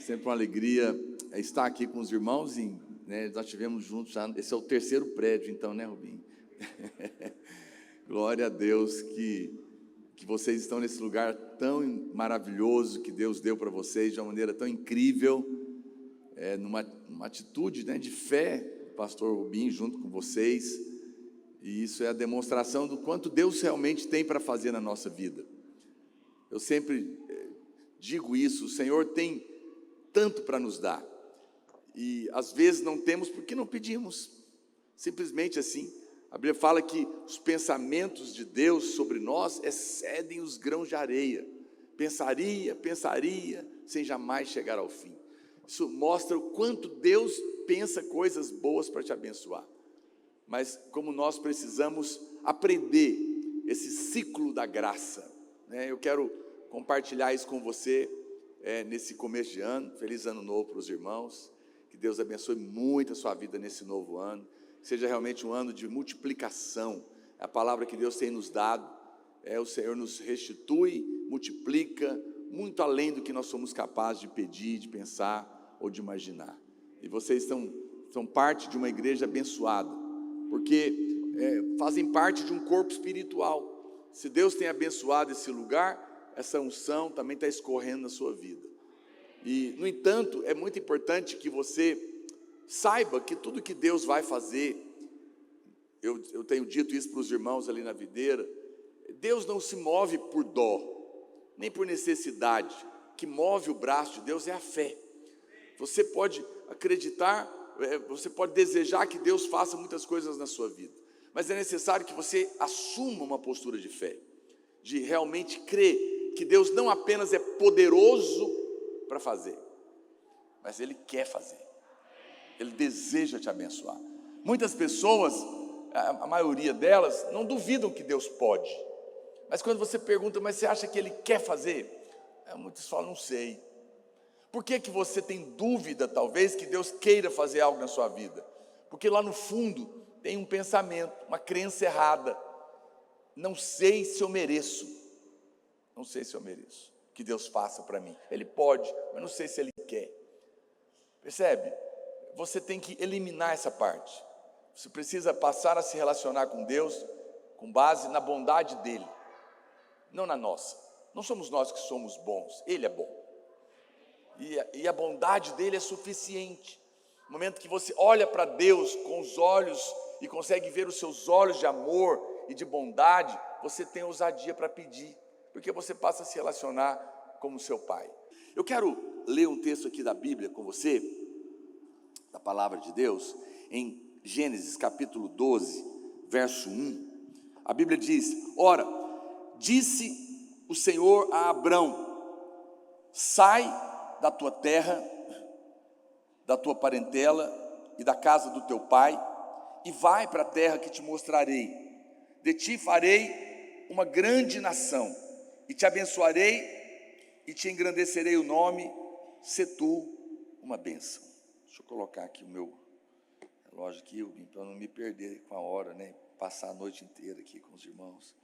Sempre uma alegria estar aqui com os irmãos, né, nós tivemos juntos já, esse é o terceiro prédio então, né, Rubinho? Glória a Deus que vocês estão nesse lugar tão maravilhoso que Deus deu para vocês, de uma maneira tão incrível, numa atitude, né, de fé, o pastor Rubinho junto com vocês, e isso é a demonstração do quanto Deus realmente tem para fazer na nossa vida. Eu sempre digo isso, o Senhor tem tanto para nos dar, e às vezes não temos porque não pedimos, simplesmente assim. A Bíblia fala que os pensamentos de Deus sobre nós excedem os grãos de areia. Pensaria, sem jamais chegar ao fim. Isso mostra o quanto Deus pensa coisas boas para te abençoar. Mas como nós precisamos aprender esse ciclo da graça, né? Eu quero compartilhar isso com você nesse começo de ano. Feliz ano novo para os irmãos. Que Deus abençoe muito a sua vida nesse novo ano. Que seja realmente um ano de multiplicação. É a palavra que Deus tem nos dado. O Senhor nos restitui, multiplica, muito além do que nós somos capazes de pedir, de pensar ou de imaginar. E vocês são parte de uma igreja abençoada, porque fazem parte de um corpo espiritual. Se Deus tem abençoado esse lugar, essa unção também está escorrendo na sua vida. E, no entanto, é muito importante que você saiba que tudo que Deus vai fazer, eu tenho dito isso para os irmãos ali na videira, Deus não se move por dó, nem por necessidade. O que move o braço de Deus é a fé. Você pode acreditar, você pode desejar que Deus faça muitas coisas na sua vida, mas é necessário que você assuma uma postura de fé, de realmente crer que Deus não apenas é poderoso para fazer, mas Ele quer fazer. Ele deseja te abençoar. Muitas pessoas, a maioria delas, não duvidam que Deus pode. Mas quando você pergunta, mas você acha que Ele quer fazer? Muitos falam, não sei. Por que você tem dúvida, talvez, que Deus queira fazer algo na sua vida? Porque lá no fundo tem um pensamento, uma crença errada. Não sei se eu mereço. Não sei se eu mereço que Deus faça para mim. Ele pode, mas não sei se Ele quer. Percebe? Você tem que eliminar essa parte. Você precisa passar a se relacionar com Deus com base na bondade dEle, não na nossa. Não somos nós que somos bons, Ele é bom. E a bondade dEle é suficiente. No momento que você olha para Deus com os olhos e consegue ver os seus olhos de amor e de bondade, você tem ousadia para pedir, porque você passa a se relacionar como seu Pai. Eu quero ler um texto aqui da Bíblia com você, da palavra de Deus, em Gênesis capítulo 12, verso 1. A Bíblia diz: ora, disse o Senhor a Abrão: sai da tua terra, da tua parentela e da casa do teu pai, e vai para a terra que te mostrarei. De ti farei uma grande nação, e te abençoarei, e te engrandecerei o nome, se tu uma bênção. Deixa eu colocar aqui o meu relógio aqui, para não me perder com a hora, né? Passar a noite inteira aqui com os irmãos.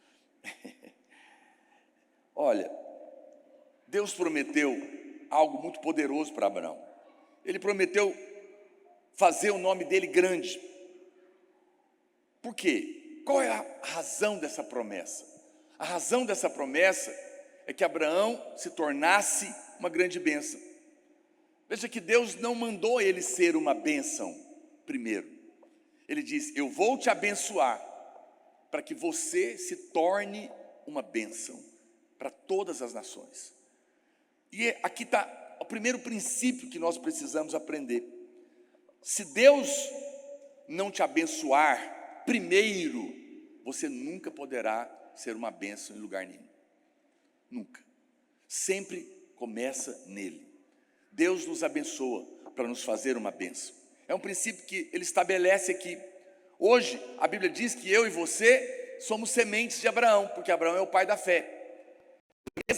Olha, Deus prometeu algo muito poderoso para Abraão. Ele prometeu fazer o nome dele grande. Por quê? Qual é a razão dessa promessa? A razão dessa promessa é que Abraão se tornasse uma grande bênção. Veja que Deus não mandou ele ser uma bênção primeiro. Ele diz: eu vou te abençoar para que você se torne uma bênção para todas as nações. E aqui está o primeiro princípio que nós precisamos aprender. Se Deus não te abençoar primeiro, você nunca poderá ser uma bênção em lugar nenhum. Nunca. Sempre começa nele. Deus nos abençoa para nos fazer uma bênção. É um princípio que ele estabelece aqui. Hoje, a Bíblia diz que eu e você somos sementes de Abraão, porque Abraão é o pai da fé. A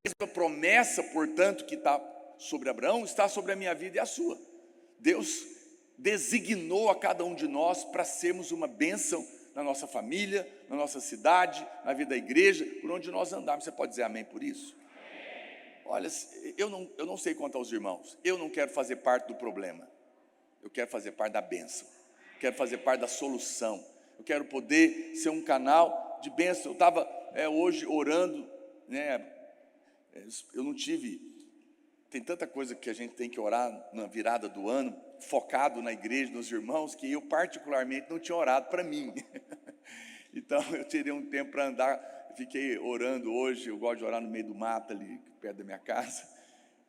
mesma promessa, portanto, que está sobre Abraão, está sobre a minha vida e a sua. Deus designou a cada um de nós para sermos uma bênção na nossa família, na nossa cidade, na vida da igreja, por onde nós andarmos. Você pode dizer amém por isso? olha, eu não sei quanto aos irmãos, eu não quero fazer parte do problema, eu quero fazer parte da bênção, quero fazer parte da solução, eu quero poder ser um canal de bênção. Eu estava hoje orando, né? Eu não tive, tem tanta coisa que a gente tem que orar na virada do ano, focado na igreja, nos irmãos, que eu particularmente não tinha orado para mim. Então eu tirei um tempo para andar, fiquei orando hoje. Eu gosto de orar no meio do mato ali, perto da minha casa,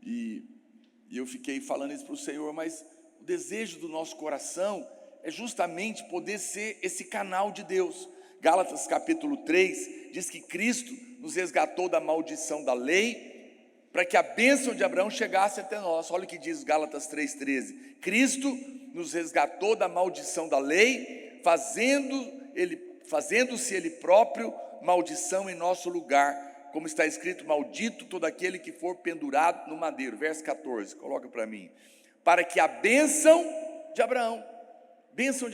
e eu fiquei falando isso para o Senhor. Mas o desejo do nosso coração é justamente poder ser esse canal de Deus. Gálatas capítulo 3 diz que Cristo nos resgatou da maldição da lei, para que a bênção de Abraão chegasse até nós. Olha o que diz Gálatas 3,13: Cristo nos resgatou da maldição da lei, fazendo-se Ele próprio maldição em nosso lugar, como está escrito: maldito todo aquele que for pendurado no madeiro. Verso 14, coloca para mim. Para que a bênção de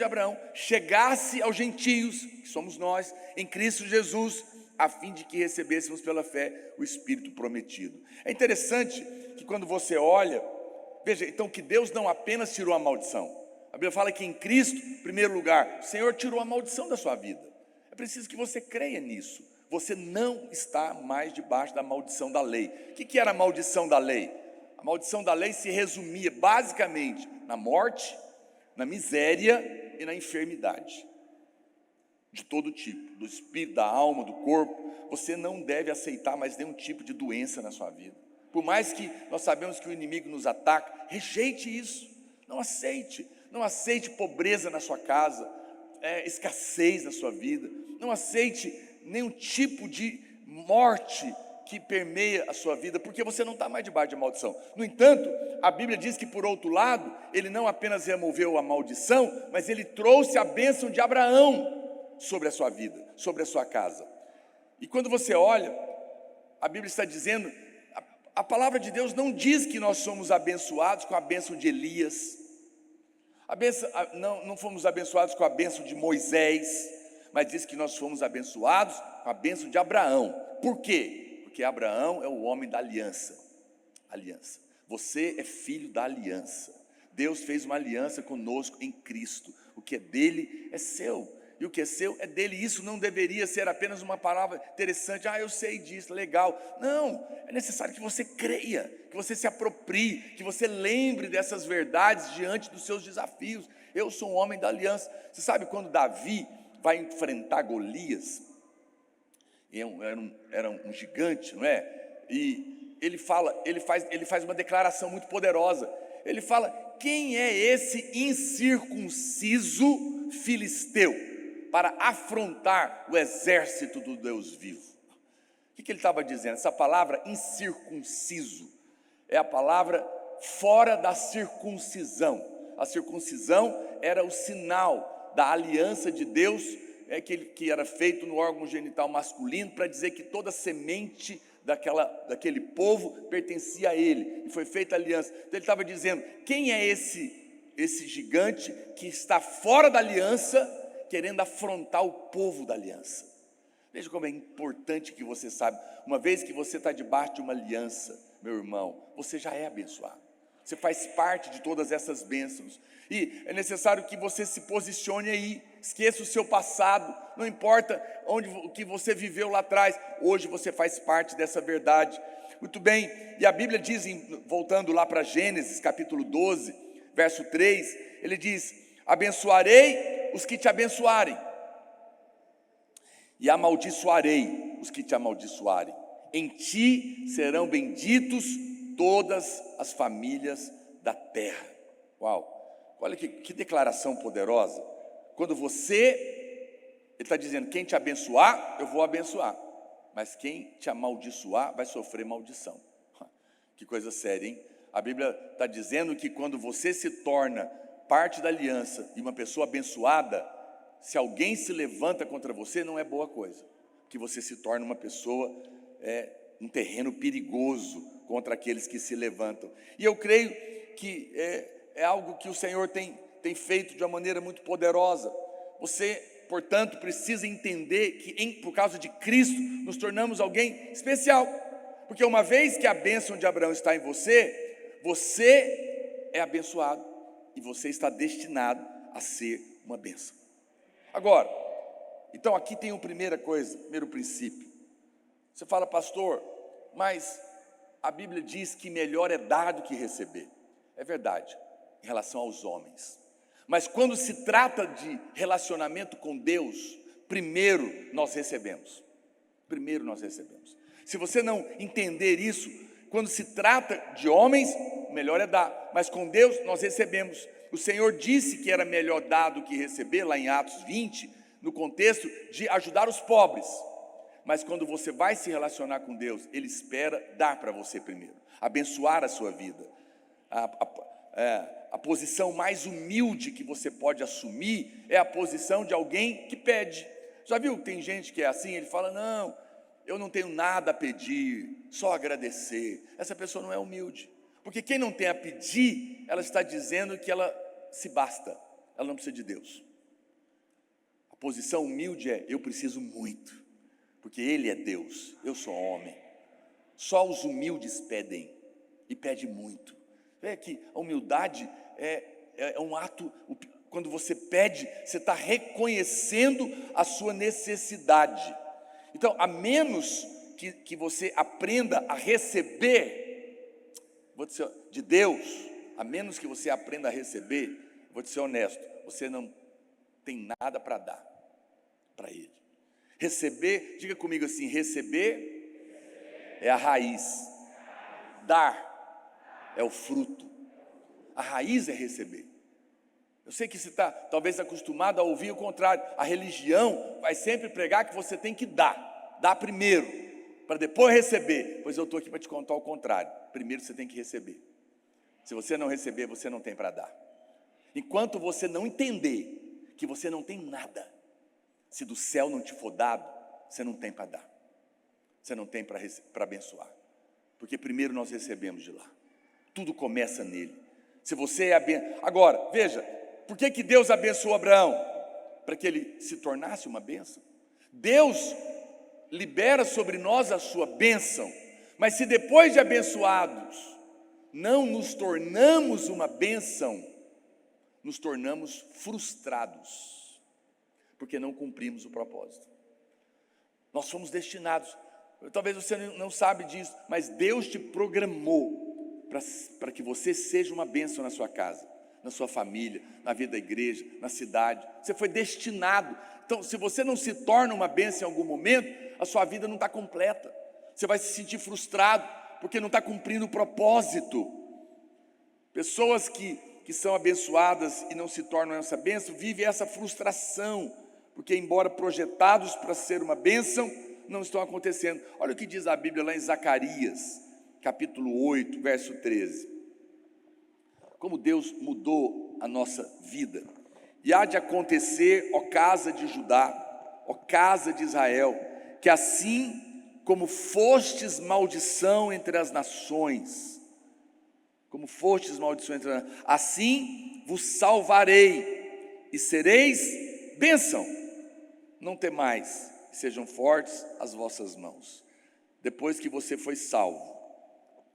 Abraão chegasse aos gentios, que somos nós, em Cristo Jesus, a fim de que recebêssemos pela fé o Espírito prometido. É interessante que quando você olha, veja, então, que Deus não apenas tirou a maldição. A Bíblia fala que em Cristo, em primeiro lugar, o Senhor tirou a maldição da sua vida. É preciso que você creia nisso. Você não está mais debaixo da maldição da lei. O que era a maldição da lei? A maldição da lei se resumia basicamente na morte, na miséria e na enfermidade, de todo tipo, do espírito, da alma, do corpo. Você não deve aceitar mais nenhum tipo de doença na sua vida. Por mais que nós sabemos que o inimigo nos ataca, rejeite isso, não aceite pobreza na sua casa, escassez na sua vida, não aceite nenhum tipo de morte que permeia a sua vida, porque você não está mais debaixo de maldição. No entanto, a Bíblia diz que, por outro lado, Ele não apenas removeu a maldição, mas Ele trouxe a bênção de Abraão sobre a sua vida, sobre a sua casa. E quando você olha, a Bíblia está dizendo, a palavra de Deus não diz que nós somos abençoados com a bênção de Elias, não fomos abençoados com a bênção de Moisés, mas diz que nós fomos abençoados com a bênção de Abraão. Por quê? Porque Abraão é o homem da aliança. Você é filho da aliança. Deus fez uma aliança conosco em Cristo. O que é dele é seu, e o que é seu é dele. Isso não deveria ser apenas uma palavra interessante. Eu sei disso, legal. Não, é necessário que você creia, que você se aproprie, que você lembre dessas verdades diante dos seus desafios. Eu sou um homem da aliança. Você sabe quando Davi vai enfrentar Golias? Era um gigante, não é? E ele faz uma declaração muito poderosa. Ele fala: quem é esse incircunciso filisteu para afrontar o exército do Deus vivo? O que ele estava dizendo? Essa palavra incircunciso é a palavra fora da circuncisão. A circuncisão era o sinal da aliança de Deus, que era feito no órgão genital masculino, para dizer que toda semente daquele povo pertencia a ele, e foi feita a aliança. Então ele estava dizendo: quem é esse gigante que está fora da aliança, querendo afrontar o povo da aliança? Veja como é importante que você saiba, uma vez que você está debaixo de uma aliança, meu irmão, você já é abençoado, você faz parte de todas essas bênçãos, e é necessário que você se posicione aí. Esqueça o seu passado, não importa o que você viveu lá atrás, hoje você faz parte dessa verdade. Muito bem, e a Bíblia diz, voltando lá para Gênesis capítulo 12, verso 3, ele diz: abençoarei os que te abençoarem, e amaldiçoarei os que te amaldiçoarem. Em ti serão benditos todas as famílias da terra. Uau, olha que declaração poderosa. Quando ele está dizendo: quem te abençoar, eu vou abençoar, mas quem te amaldiçoar vai sofrer maldição. Que coisa séria, hein? A Bíblia está dizendo que quando você se torna parte da aliança e uma pessoa abençoada, se alguém se levanta contra você, não é boa coisa, que você se torna uma pessoa, um terreno perigoso contra aqueles que se levantam. E eu creio que é algo que o Senhor tem feito de uma maneira muito poderosa. Você, portanto, precisa entender que por causa de Cristo nos tornamos alguém especial. Porque uma vez que a bênção de Abraão está em você, você é abençoado e você está destinado a ser uma bênção. Agora, então aqui tem a primeira coisa, primeiro princípio. Você fala, pastor, mas a Bíblia diz que melhor é dar do que receber. É verdade, em relação aos homens. Mas quando se trata de relacionamento com Deus, primeiro nós recebemos. Primeiro nós recebemos. Se você não entender isso, quando se trata de homens, melhor é dar. Mas com Deus nós recebemos. O Senhor disse que era melhor dar do que receber, lá em Atos 20, no contexto de ajudar os pobres. Mas quando você vai se relacionar com Deus, Ele espera dar para você primeiro, abençoar a sua vida. A posição mais humilde que você pode assumir é a posição de alguém que pede. Já viu que tem gente que é assim, ele fala, não, eu não tenho nada a pedir, só agradecer. Essa pessoa não é humilde, porque quem não tem a pedir, ela está dizendo que ela se basta, ela não precisa de Deus. A posição humilde é, eu preciso muito, porque Ele é Deus, eu sou homem. Só os humildes pedem, e pedem muito. É que a humildade é um ato, quando você pede, você está reconhecendo a sua necessidade. Então, a menos que você aprenda a receber, vou dizer, de Deus, a menos que você aprenda a receber, vou te ser honesto, você não tem nada para dar para Ele. Receber, diga comigo assim, receber é a raiz, dar é o fruto, a raiz é receber. Eu sei que você está talvez acostumado a ouvir o contrário, a religião vai sempre pregar que você tem que dar primeiro, para depois receber. Pois eu estou aqui para te contar o contrário, primeiro você tem que receber. Se você não receber, você não tem para dar. Enquanto você não entender que você não tem nada, se do céu não te for dado, você não tem para dar, você não tem para abençoar, porque primeiro nós recebemos de lá, tudo começa nele. Se você é agora, veja, por que Deus abençoou Abraão? Para que ele se tornasse uma bênção. Deus libera sobre nós a sua bênção, mas se depois de abençoados, não nos tornamos uma bênção, nos tornamos frustrados, porque não cumprimos o propósito. Nós fomos destinados, talvez você não sabe disso, mas Deus te programou para que você seja uma bênção na sua casa, na sua família, na vida da igreja, na cidade. Você foi destinado. Então, se você não se torna uma bênção em algum momento, a sua vida não está completa. Você vai se sentir frustrado, porque não está cumprindo o propósito. Pessoas que são abençoadas e não se tornam essa bênção, vivem essa frustração, porque embora projetados para ser uma bênção, não estão acontecendo. Olha o que diz a Bíblia lá em Zacarias, capítulo 8, verso 13. Como Deus mudou a nossa vida. E há de acontecer, ó casa de Judá, ó casa de Israel, que assim como fostes maldição entre as nações, como fostes maldição entre as nações, assim vos salvarei, e sereis bênção. Não temais, sejam fortes as vossas mãos. Depois que você foi salvo,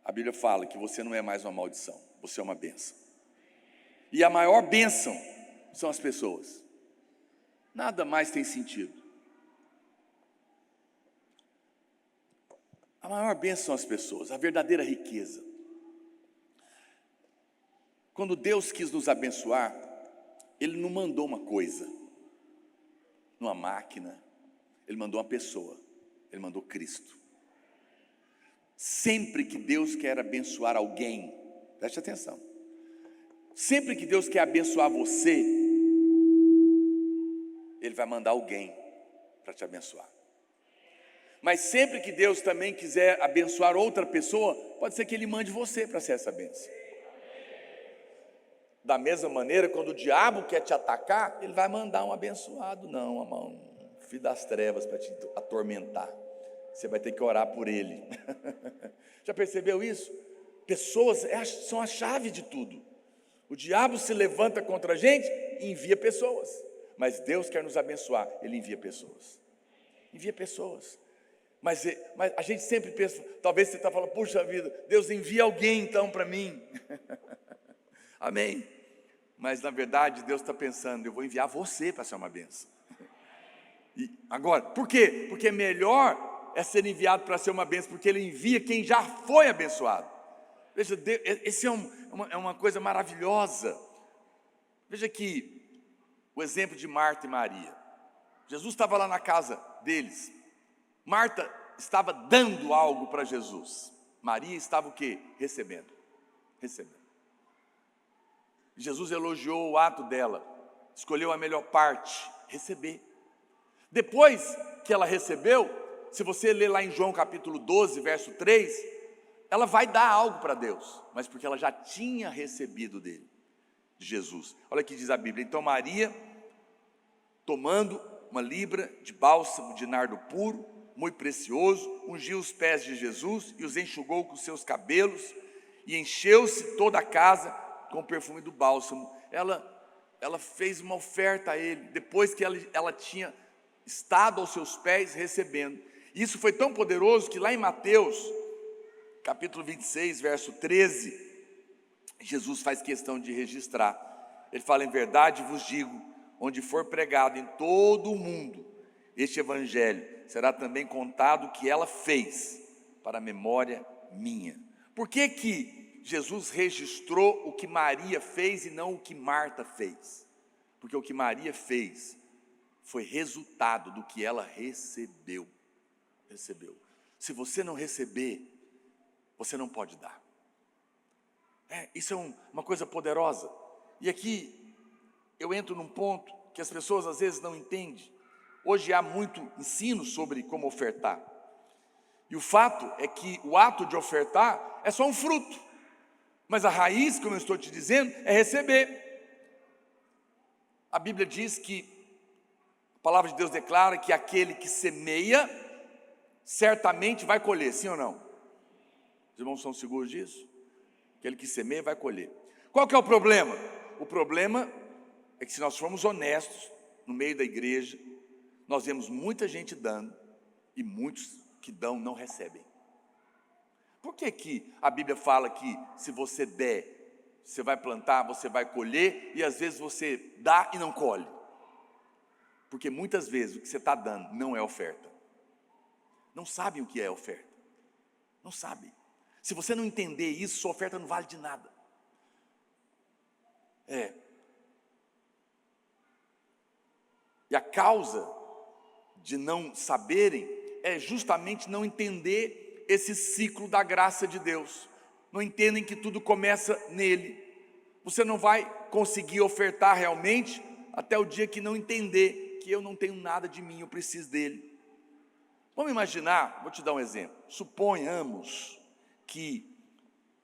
a Bíblia fala que você não é mais uma maldição, você é uma bênção. E a maior bênção são as pessoas. Nada mais tem sentido. A maior bênção são as pessoas, a verdadeira riqueza. Quando Deus quis nos abençoar, Ele não mandou uma coisa, uma máquina, Ele mandou uma pessoa, Ele mandou Cristo. Sempre que Deus quer abençoar alguém, preste atenção, sempre que Deus quer abençoar você, Ele vai mandar alguém para te abençoar. Mas sempre que Deus também quiser abençoar outra pessoa, pode ser que Ele mande você para ser essa bênção. Da mesma maneira, quando o diabo quer te atacar, ele vai mandar um abençoado, não, um filho das trevas para te atormentar. Você vai ter que orar por ele. Já percebeu isso? Pessoas são a chave de tudo. O diabo se levanta contra a gente e envia pessoas. Mas Deus quer nos abençoar, Ele envia pessoas. Envia pessoas. Mas a gente sempre pensa, talvez você está falando, puxa vida, Deus envia alguém então para mim. Amém. Mas na verdade Deus está pensando, eu vou enviar você para ser uma bênção. E agora, por quê? Porque é melhor ser enviado para ser uma bênção, porque Ele envia quem já foi abençoado. Veja, esse é uma coisa maravilhosa. Veja aqui o exemplo de Marta e Maria. Jesus estava lá na casa deles. Marta estava dando algo para Jesus. Maria estava o quê? Recebendo. Jesus elogiou o ato dela, escolheu a melhor parte, receber. Depois que ela recebeu, se você ler lá em João capítulo 12, verso 3, ela vai dar algo para Deus, mas porque ela já tinha recebido dele, de Jesus. Olha o que diz a Bíblia. Então Maria, tomando uma libra de bálsamo de nardo puro, muito precioso, ungiu os pés de Jesus e os enxugou com seus cabelos, e encheu-se toda a casa com o perfume do bálsamo. Ela fez uma oferta a ele, depois que ela tinha estado aos seus pés recebendo. Isso foi tão poderoso que lá em Mateus, capítulo 26, verso 13, Jesus faz questão de registrar. Ele fala: em verdade vos digo, onde for pregado em todo o mundo este evangelho, será também contado o que ela fez, para a memória minha. Por que Jesus registrou o que Maria fez e não o que Marta fez? Porque o que Maria fez foi resultado do que ela recebeu. Se você não receber, você não pode dar. Isso é uma coisa poderosa. E aqui eu entro num ponto que as pessoas às vezes não entendem. Hoje há muito ensino sobre como ofertar. E o fato é que o ato de ofertar é só um fruto. Mas a raiz, como eu estou te dizendo, é receber. A Bíblia diz que, a palavra de Deus declara que aquele que semeia, certamente vai colher, sim ou não? Os irmãos são seguros disso? Aquele que semeia vai colher. Qual que é o problema? O problema é que, se nós formos honestos, no meio da igreja, nós vemos muita gente dando, e muitos que dão não recebem. Por que a Bíblia fala que se você der, você vai plantar, você vai colher, e às vezes você dá e não colhe? Porque muitas vezes o que você está dando não é oferta. Não sabem o que é oferta. Não sabem. Se você não entender isso, sua oferta não vale de nada. E a causa de não saberem é justamente não entender esse ciclo da graça de Deus. Não entendem que tudo começa nele. Você não vai conseguir ofertar realmente até o dia que não entender que eu não tenho nada de mim, eu preciso dele. Vamos imaginar, vou te dar um exemplo. Suponhamos que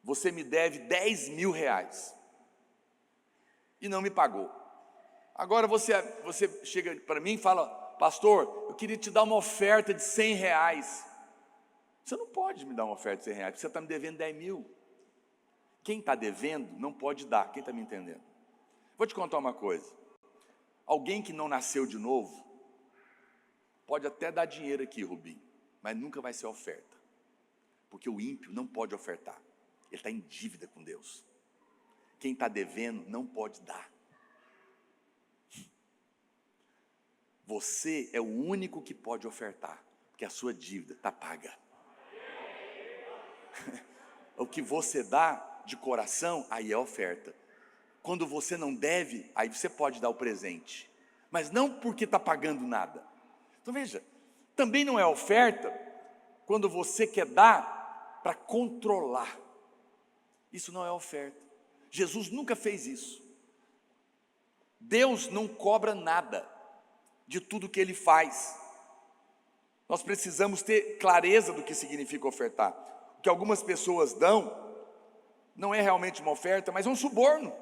você me deve 10 mil reais e não me pagou. Agora você chega para mim e fala: pastor, eu queria te dar uma oferta de 100 reais. Você não pode me dar uma oferta de 100 reais, porque você está me devendo 10 mil. Quem está devendo não pode dar. Quem está me entendendo? Vou te contar uma coisa. Alguém que não nasceu de novo pode até dar dinheiro aqui, Rubinho, mas nunca vai ser oferta, porque o ímpio não pode ofertar. Ele está em dívida com Deus. Quem está devendo não pode dar. Você é o único que pode ofertar, porque a sua dívida está paga. O que você dá de coração, aí é oferta. Quando você não deve, aí você pode dar o presente, mas não porque está pagando nada. Então veja, também não é oferta quando você quer dar para controlar. Isso não é oferta. Jesus nunca fez isso. Deus não cobra nada de tudo que Ele faz. Nós precisamos ter clareza do que significa ofertar. O que algumas pessoas dão não é realmente uma oferta, mas é um suborno.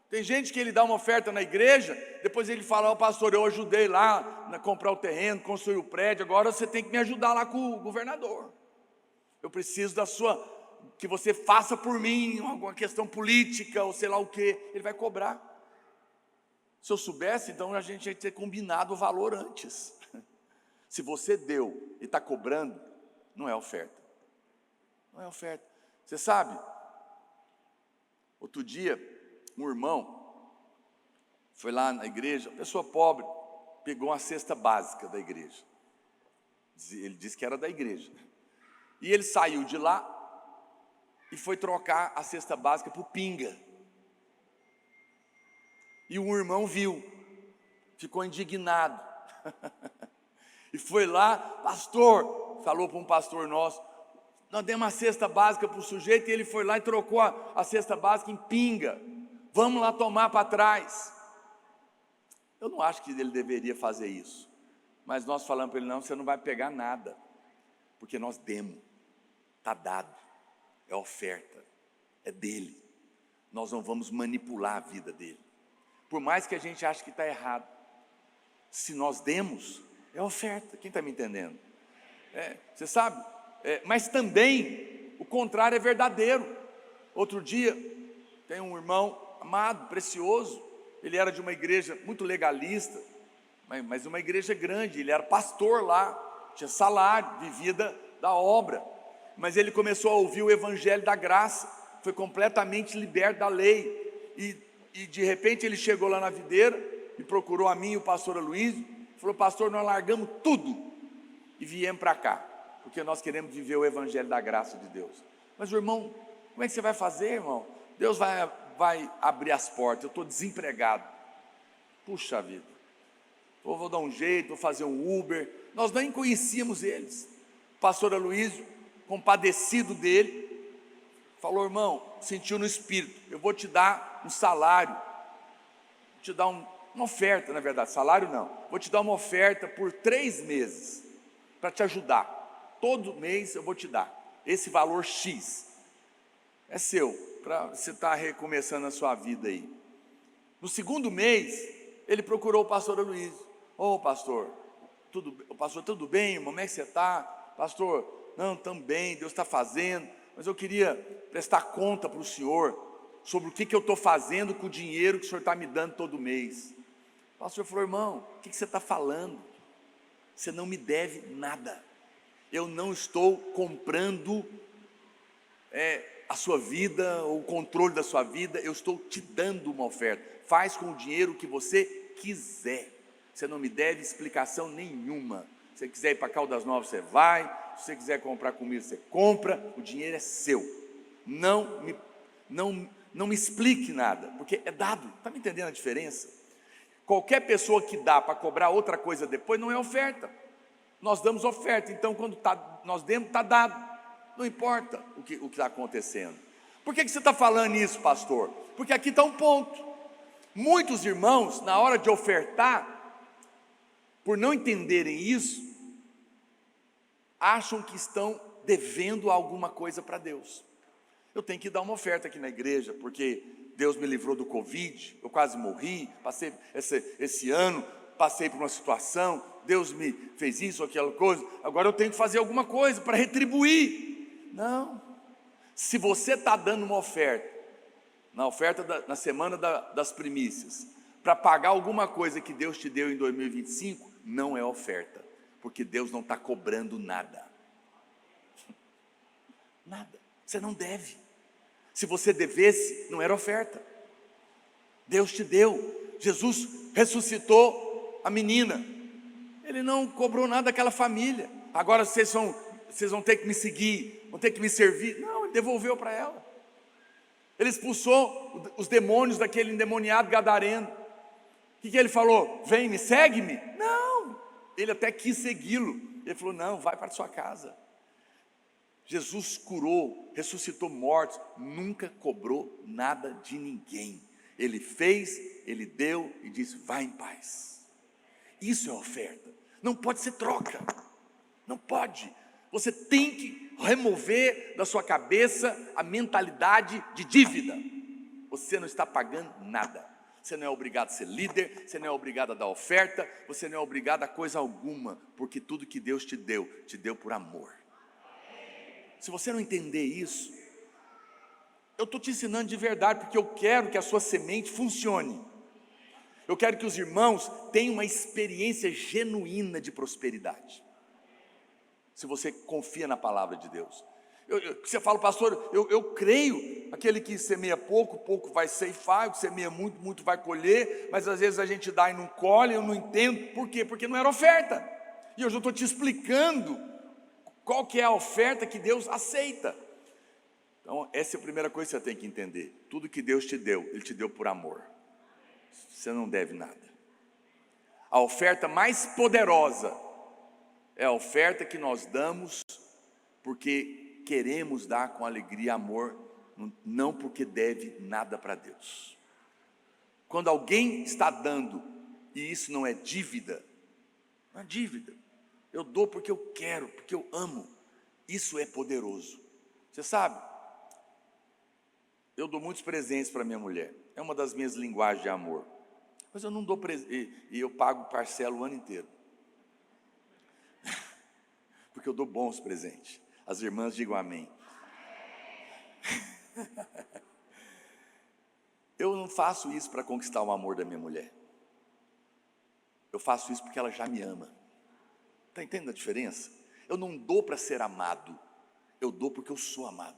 Tem gente que ele dá uma oferta na igreja, depois ele fala: pastor, eu ajudei lá a comprar o terreno, construir o prédio, agora você tem que me ajudar lá com o governador. Eu preciso que você faça por mim alguma questão política, ou sei lá o que. Ele vai cobrar. Se eu soubesse, então a gente ia ter combinado o valor antes. Se você deu e está cobrando, não é oferta. Não é oferta. Você sabe, outro dia, um irmão foi lá na igreja, pessoa pobre, pegou uma cesta básica da igreja. Ele disse que era da igreja. E ele saiu de lá e foi trocar a cesta básica por pinga. E um irmão viu, ficou indignado. E foi lá, pastor, falou para um pastor nosso, nós demos uma cesta básica para o sujeito, e ele foi lá e trocou a cesta básica em pinga. Vamos lá tomar para trás. Eu não acho que ele deveria fazer isso. Mas nós falamos para ele, não, você não vai pegar nada. Porque nós demos, está dado, é oferta, é dele. Nós não vamos manipular a vida dele. Por mais que a gente ache que está errado, se nós demos, é oferta. Quem está me entendendo? Você sabe? Mas também o contrário é verdadeiro. Outro dia, tem um irmão amado, precioso. Ele era de uma igreja muito legalista, mas uma igreja grande. Ele era pastor lá, tinha salário, vivia da obra. Mas ele começou a ouvir o evangelho da graça, foi completamente liberto da lei. E de repente ele chegou lá na videira, e procurou a mim e o pastor Aloysio, falou, pastor, nós largamos tudo e viemos para cá, porque nós queremos viver o evangelho da graça de Deus. Mas o irmão, como é que você vai fazer, irmão? Deus vai abrir as portas, eu estou desempregado. Puxa vida, vou dar um jeito, vou fazer um Uber. Nós nem conhecíamos eles. O pastor Aloysio, compadecido dele, falou, irmão, sentiu no espírito, eu vou te dar um salário, vou te dar uma oferta, na verdade, salário não, vou te dar uma oferta por 3 meses, para te ajudar, todo mês eu vou te dar, esse valor X, é seu, para você estar recomeçando a sua vida aí. No segundo mês, ele procurou o pastor Aloysio, pastor, tudo bem, irmão, como é que você está? Pastor, não, também, Deus está fazendo, mas eu queria prestar conta para o senhor, sobre o que eu estou fazendo com o dinheiro que o senhor está me dando todo mês. O pastor falou, irmão, o que você está falando? Você não me deve nada, eu não estou comprando a sua vida, ou o controle da sua vida, eu estou te dando uma oferta, faz com o dinheiro o que você quiser, você não me deve explicação nenhuma. Se você quiser ir para Caldas Novas, você vai, se você quiser comprar comida, você compra, o dinheiro é seu, não me explique nada, porque é dado, está me entendendo a diferença? Qualquer pessoa que dá para cobrar outra coisa depois, não é oferta. Nós damos oferta, então quando nós demos, está dado, não importa o que está acontecendo. Por que você está falando isso, pastor? Porque aqui está um ponto. Muitos irmãos, na hora de ofertar, por não entenderem isso, acham que estão devendo alguma coisa para Deus. Eu tenho que dar uma oferta aqui na igreja, porque Deus me livrou do Covid, eu quase morri, passei esse ano, passei por uma situação, Deus me fez isso, aquela coisa, agora eu tenho que fazer alguma coisa para retribuir. Não, se você está dando uma oferta, na semana das primícias, para pagar alguma coisa que Deus te deu em 2025, não é oferta, porque Deus não está cobrando nada, nada, você não deve. Se você devesse, não era oferta, Deus te deu. Jesus ressuscitou a menina, Ele não cobrou nada daquela família, agora vocês vão ter que me seguir, vão ter que me servir. Não, Ele devolveu para ela. Ele expulsou os demônios daquele endemoniado gadareno. O que ele falou? Vem, me segue-me? Não, ele até quis segui-lo, ele falou, não, vai para a sua casa. Jesus curou, ressuscitou mortos, nunca cobrou nada de ninguém. Ele fez, Ele deu e disse, vai em paz. Isso é oferta, não pode ser troca, não pode. Você tem que remover da sua cabeça a mentalidade de dívida. Você não está pagando nada, você não é obrigado a ser líder, você não é obrigado a dar oferta, você não é obrigado a coisa alguma, porque tudo que Deus te deu por amor. Se você não entender isso, eu estou te ensinando de verdade, porque eu quero que a sua semente funcione. Eu quero que os irmãos tenham uma experiência genuína de prosperidade. Se você confia na palavra de Deus. Você fala, pastor, eu creio, aquele que semeia pouco, pouco vai ceifar, o que semeia muito, muito vai colher, mas às vezes a gente dá e não colhe, eu não entendo, por quê? Porque não era oferta, e eu já estou te explicando qual que é a oferta que Deus aceita. Então essa é a primeira coisa que você tem que entender, tudo que Deus te deu, Ele te deu por amor, você não deve nada. A oferta mais poderosa é a oferta que nós damos porque queremos dar com alegria e amor, não porque deve nada para Deus. Quando alguém está dando, e isso não é dívida, não é dívida, eu dou porque eu quero, porque eu amo, isso é poderoso. Você sabe, eu dou muitos presentes para minha mulher, é uma das minhas linguagens de amor, mas eu não dou presente, e eu pago parcela o ano inteiro, porque eu dou bons presentes. As irmãs digam amém. Eu não faço isso para conquistar o amor da minha mulher. Eu faço isso porque ela já me ama. Está entendendo a diferença? Eu não dou para ser amado, eu dou porque eu sou amado.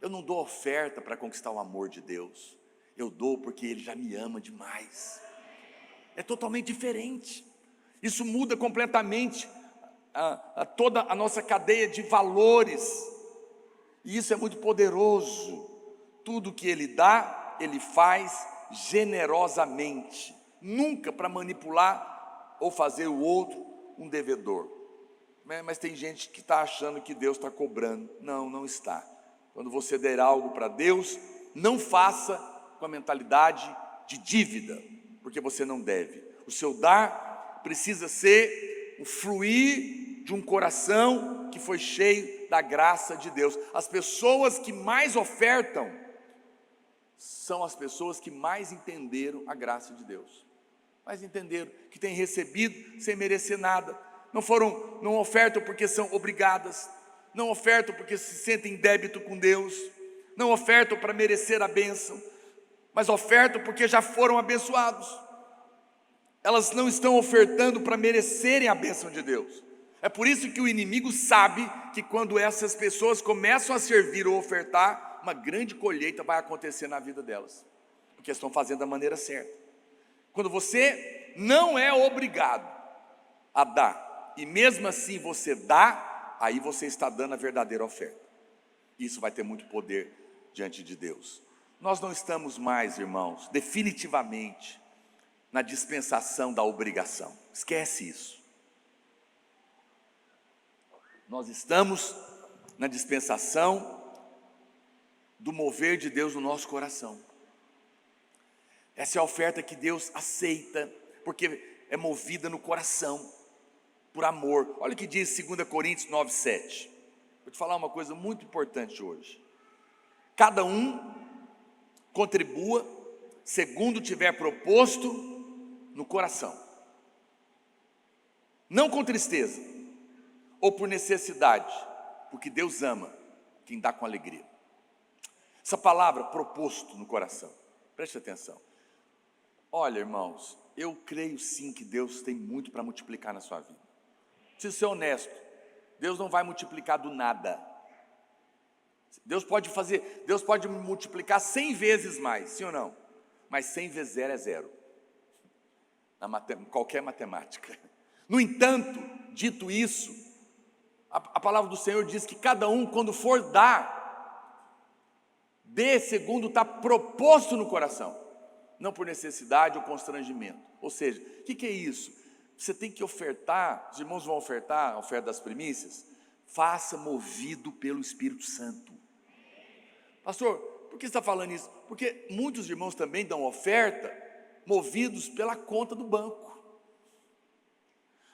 Eu não dou oferta para conquistar o amor de Deus, eu dou porque Ele já me ama demais. É totalmente diferente. Isso muda completamente toda a nossa cadeia de valores, e isso é muito poderoso. Tudo que Ele dá, Ele faz generosamente, nunca para manipular ou fazer o outro um devedor. Mas tem gente que está achando que Deus está cobrando. Não, não está. Quando você der algo para Deus, não faça com a mentalidade de dívida, porque você não deve. O seu dar precisa ser o fluir de um coração que foi cheio da graça de Deus. As pessoas que mais ofertam são as pessoas que mais entenderam a graça de Deus, mais entenderam que têm recebido sem merecer nada. Não ofertam porque são obrigadas, não ofertam porque se sentem em débito com Deus, não ofertam para merecer a bênção, mas ofertam porque já foram abençoados. Elas não estão ofertando para merecerem a bênção de Deus. É por isso que o inimigo sabe que quando essas pessoas começam a servir ou ofertar, uma grande colheita vai acontecer na vida delas, porque estão fazendo da maneira certa. Quando você não é obrigado a dar, e mesmo assim você dá, aí você está dando a verdadeira oferta. Isso vai ter muito poder diante de Deus. Nós não estamos mais, irmãos, definitivamente na dispensação da obrigação. Esquece isso. Nós estamos na dispensação do mover de Deus no nosso coração. Essa é a oferta que Deus aceita, porque é movida no coração, por amor. Olha o que diz 2 Coríntios 9:7. Vou te falar uma coisa muito importante hoje. Cada um contribua segundo tiver proposto no coração, não com tristeza ou por necessidade, porque Deus ama quem dá com alegria. Essa palavra, proposto no coração, preste atenção. Olha, irmãos, eu creio sim que Deus tem muito para multiplicar na sua vida. Preciso ser honesto, Deus não vai multiplicar do nada. Deus pode multiplicar 100 vezes mais, sim ou não? Mas 100 vezes 0 é 0, qualquer matemática. No entanto, dito isso, a palavra do Senhor diz que cada um, quando for dar, dê segundo está proposto no coração, não por necessidade ou constrangimento. Ou seja, o que é isso? Você tem que ofertar, os irmãos vão ofertar a oferta das primícias, faça movido pelo Espírito Santo. Pastor, por que você está falando isso? Porque muitos irmãos também dão oferta movidos pela conta do banco.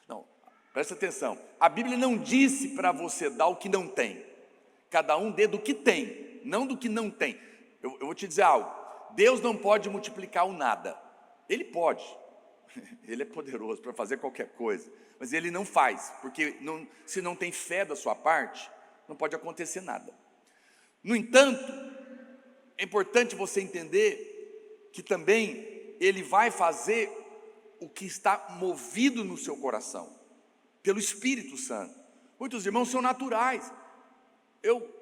Não, presta atenção, a Bíblia não disse para você dar o que não tem. Cada um dê do que tem, não do que não tem. Eu vou te dizer algo, Deus não pode multiplicar o nada. Ele pode, Ele é poderoso para fazer qualquer coisa, mas Ele não faz, porque se não tem fé da sua parte, não pode acontecer nada. No entanto, é importante você entender que também Ele vai fazer o que está movido no seu coração, pelo Espírito Santo. Muitos irmãos são naturais.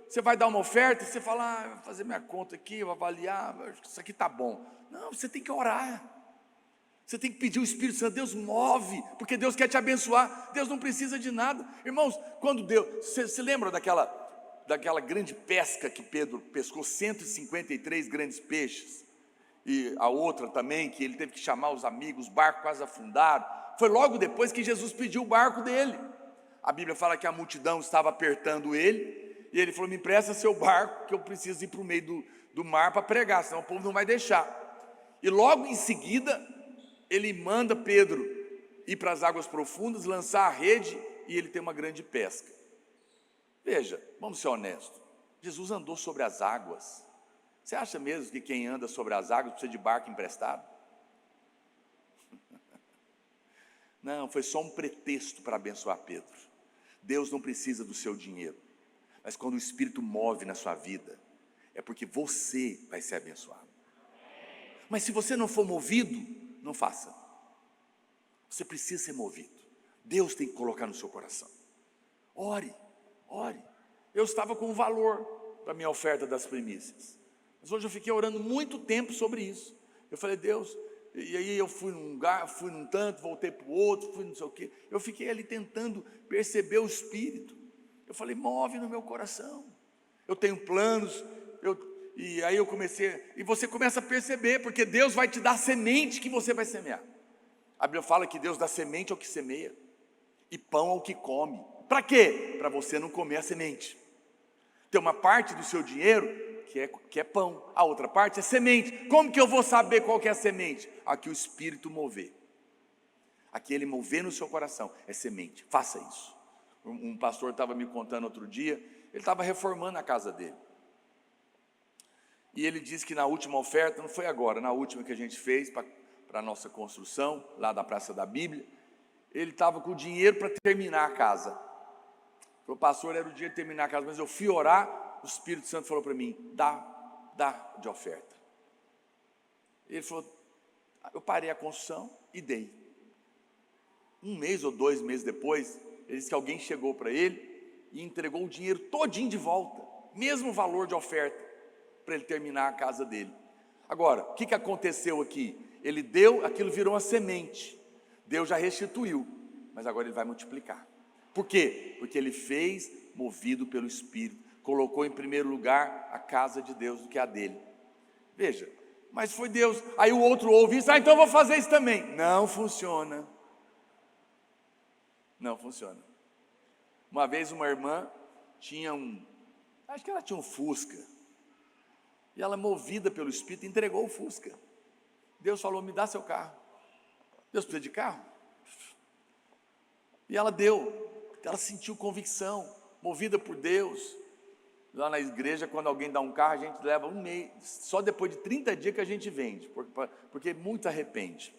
Você vai dar uma oferta, você fala, vou fazer minha conta aqui, vou avaliar, isso aqui está bom. Não, você tem que orar. Você tem que pedir o Espírito Santo, Deus move, porque Deus quer te abençoar. Deus não precisa de nada. Irmãos, quando Deus, você lembra daquela grande pesca que Pedro pescou, 153 grandes peixes, e a outra também, que ele teve que chamar os amigos, o barco quase afundado, foi logo depois que Jesus pediu o barco dele. A Bíblia fala que a multidão estava apertando ele, e ele falou, me empresta seu barco, que eu preciso ir para o meio do mar para pregar, senão o povo não vai deixar. E logo em seguida, ele manda Pedro ir para as águas profundas, lançar a rede, e ele tem uma grande pesca. Veja, vamos ser honestos, Jesus andou sobre as águas. Você acha mesmo que quem anda sobre as águas precisa de barco emprestado? Não, foi só um pretexto para abençoar Pedro. Deus não precisa do seu dinheiro, mas quando o Espírito move na sua vida, é porque você vai ser abençoado. Mas se você não for movido, não faça. Você precisa ser movido. Deus tem que colocar no seu coração. Ore. Eu estava com um valor para a minha oferta das primícias, mas hoje eu fiquei orando muito tempo sobre isso. Eu falei, Deus, e aí eu fui num lugar, fui num tanto, voltei para o outro, fui não sei o quê. Eu fiquei ali tentando perceber o Espírito. Eu falei, move no meu coração. Eu tenho planos, e aí eu comecei, e você começa a perceber, porque Deus vai te dar semente que você vai semear. A Bíblia fala que Deus dá semente ao que semeia, e pão ao que come. Para quê? Para você não comer a semente. Tem uma parte do seu dinheiro que é pão, a outra parte é semente. Como que eu vou saber qual que é a semente? A que o Espírito mover. A que Ele mover no seu coração é semente. Faça isso. Um pastor estava me contando outro dia, ele estava reformando a casa dele. E ele disse que na última oferta, não foi agora, na última que a gente fez para a nossa construção, lá da Praça da Bíblia, ele estava com o dinheiro para terminar a casa. O pastor, era o dia de terminar a casa, mas eu fui orar, o Espírito Santo falou para mim, dá de oferta. Ele falou, eu parei a construção e dei. 1 mês ou 2 meses depois, ele disse que alguém chegou para ele e entregou o dinheiro todinho de volta, mesmo valor de oferta, para ele terminar a casa dele. Agora, o que aconteceu aqui? Ele deu, aquilo virou uma semente, Deus já restituiu, mas agora Ele vai multiplicar. Por quê? Porque ele fez movido pelo Espírito, colocou em primeiro lugar a casa de Deus do que a dele. Veja, mas foi Deus. Aí o outro ouve isso, então eu vou fazer isso também. Não funciona. Não funciona. Uma vez uma irmã tinha acho que ela tinha um Fusca, e ela, movida pelo Espírito, entregou o Fusca. Deus falou, me dá seu carro. Deus precisa de carro? E ela deu. Ela sentiu convicção, movida por Deus. Lá na igreja, quando alguém dá um carro, a gente leva 1 mês, só depois de 30 dias que a gente vende, porque muito arrepende.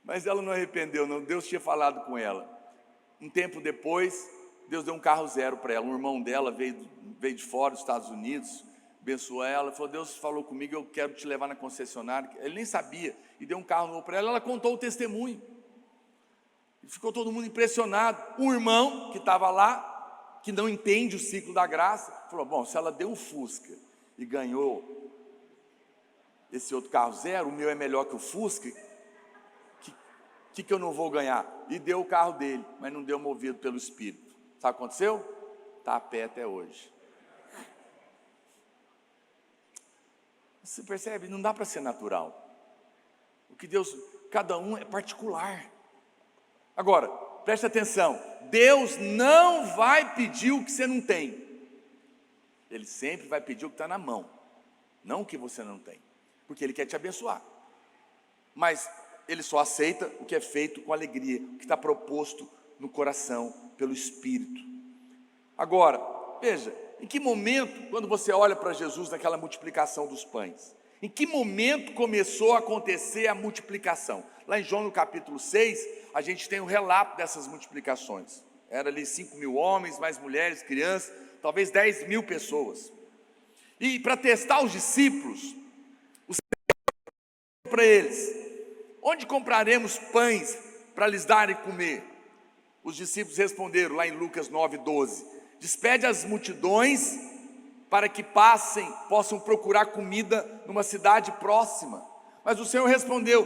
Mas ela não arrependeu, não. Deus tinha falado com ela. Um tempo depois, Deus deu um carro zero para ela. Um irmão dela veio de fora, dos Estados Unidos, abençoou ela, falou, Deus falou comigo, eu quero te levar na concessionária. Ele nem sabia, e deu um carro novo para ela. Ela contou o testemunho. Ficou todo mundo impressionado. Um irmão que estava lá, que não entende o ciclo da graça, falou, bom, se ela deu um Fusca e ganhou esse outro carro zero, o meu é melhor que o Fusca, que eu não vou ganhar? E deu o carro dele, mas não deu movido pelo Espírito. Sabe o que aconteceu? Está a pé até hoje. Você percebe? Não dá para ser natural. O que Deus, cada um é particular. Agora, preste atenção, Deus não vai pedir o que você não tem. Ele sempre vai pedir o que está na mão, não o que você não tem, porque Ele quer te abençoar. Mas Ele só aceita o que é feito com alegria, o que está proposto no coração, pelo Espírito. Agora, veja, em que momento, quando você olha para Jesus naquela multiplicação dos pães, em que momento começou a acontecer a multiplicação? Lá em João no capítulo 6, a gente tem um relato dessas multiplicações. Era ali 5.000 homens, mais mulheres, crianças, talvez 10.000 pessoas. E para testar os discípulos, para eles: onde compraremos pães para lhes darem comer? Os discípulos responderam, lá em Lucas 9:12: despede as multidões para que possam procurar comida numa cidade próxima. Mas o Senhor respondeu: